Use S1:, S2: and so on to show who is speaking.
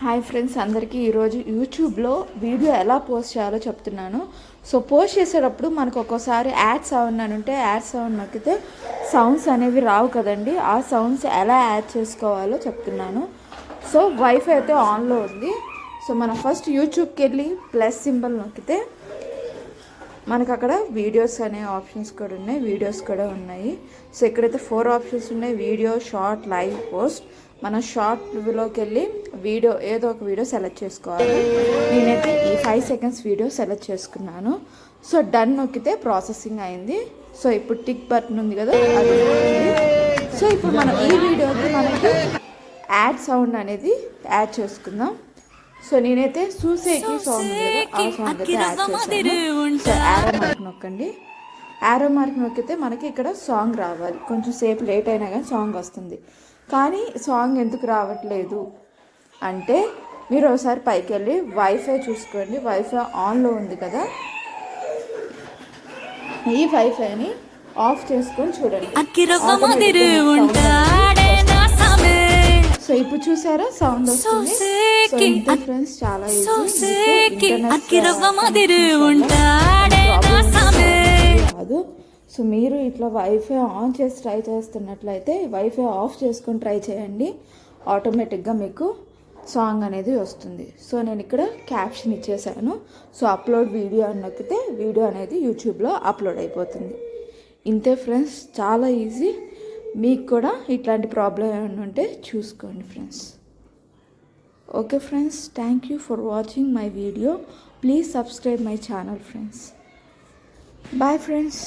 S1: Hi friends, అందరికీ ఈరోజు యూట్యూబ్లో వీడియో ఎలా పోస్ట్ చేయాలో చెప్తున్నాను. సో పోస్ట్ చేసేటప్పుడు మనకు ఒక్కోసారి యాడ్ సౌండ్ అని ఉంటే యాడ్ సౌండ్ నొక్కితే సౌండ్స్ అనేవి రావు కదండి. ఆ సౌండ్స్ ఎలా యాడ్ చేసుకోవాలో చెప్తున్నాను. సో వైఫై అయితే ఆన్లో ఉంది. సో మనం ఫస్ట్ యూట్యూబ్కి వెళ్ళి ప్లస్ సింబల్ నొక్కితే మనకు అక్కడ వీడియోస్ అనే ఆప్షన్స్ కూడా ఉన్నాయి, వీడియోస్ కూడా ఉన్నాయి. సో ఇక్కడైతే 4 ఆప్షన్స్ ఉన్నాయి: వీడియో, షార్ట్, లైవ్, పోస్ట్. మనం షార్ట్లోకి వెళ్ళి వీడియో ఏదో ఒక వీడియో సెలెక్ట్ చేసుకోవాలి. నేనైతే ఈ 5 సెకండ్స్ వీడియో సెలెక్ట్ చేసుకున్నాను. సో డన్ నొక్కితే ప్రాసెసింగ్ అయింది. సో ఇప్పుడు టిక్ బటన్ ఉంది కదా, అది. సో ఇప్పుడు మనం ఈ వీడియోకి మనకి యాడ్ సౌండ్ అనేది యాడ్ చేసుకుందాం. సో నేనైతే చూసేకి సాంగ్ కదా, ఆ సాంగ్ అయితే యాడ్ చేశాను. సో యారో మార్క్ నొక్కండి. యారో మార్క్ నొక్కితే మనకి ఇక్కడ సాంగ్ రావాలి. కొంచెం సేపు లేట్ అయినా కానీ సాంగ్ వస్తుంది. కానీ సాంగ్ ఎందుకు రావట్లేదు అంటే మీరు ఒకసారి పైకి వెళ్ళి వైఫై చూసుకోండి. వైఫై ఆన్లో ఉంది కదా, ఈ వైఫైని ఆఫ్ చేసుకొని చూడండి. సో ఇప్పుడు చూసారా సౌండ్ వస్తుంది. సో ఇంత ఫ్రెండ్స్, చాలా కాదు. సో మీరు ఇట్లా వైఫై ఆన్ చేసి ట్రై చేస్తున్నట్లయితే వైఫై ఆఫ్ చేసుకొని ట్రై చేయండి. ఆటోమేటిక్గా మీకు సాంగ్ అనేది వస్తుంది. సో నేను ఇక్కడ క్యాప్షన్ ఇచ్చేసాను. సో అప్లోడ్ వీడియో అని నొక్కితే వీడియో అనేది యూట్యూబ్లో అప్లోడ్ అయిపోతుంది. ఇంతే ఫ్రెండ్స్, చాలా ఈజీ. మీకు కూడా ఇట్లాంటి ప్రాబ్లం ఏమైనా ఉంటే చూసుకోండి friends. Okay friends, thank you for watching my video. Please subscribe my channel friends. Bye friends.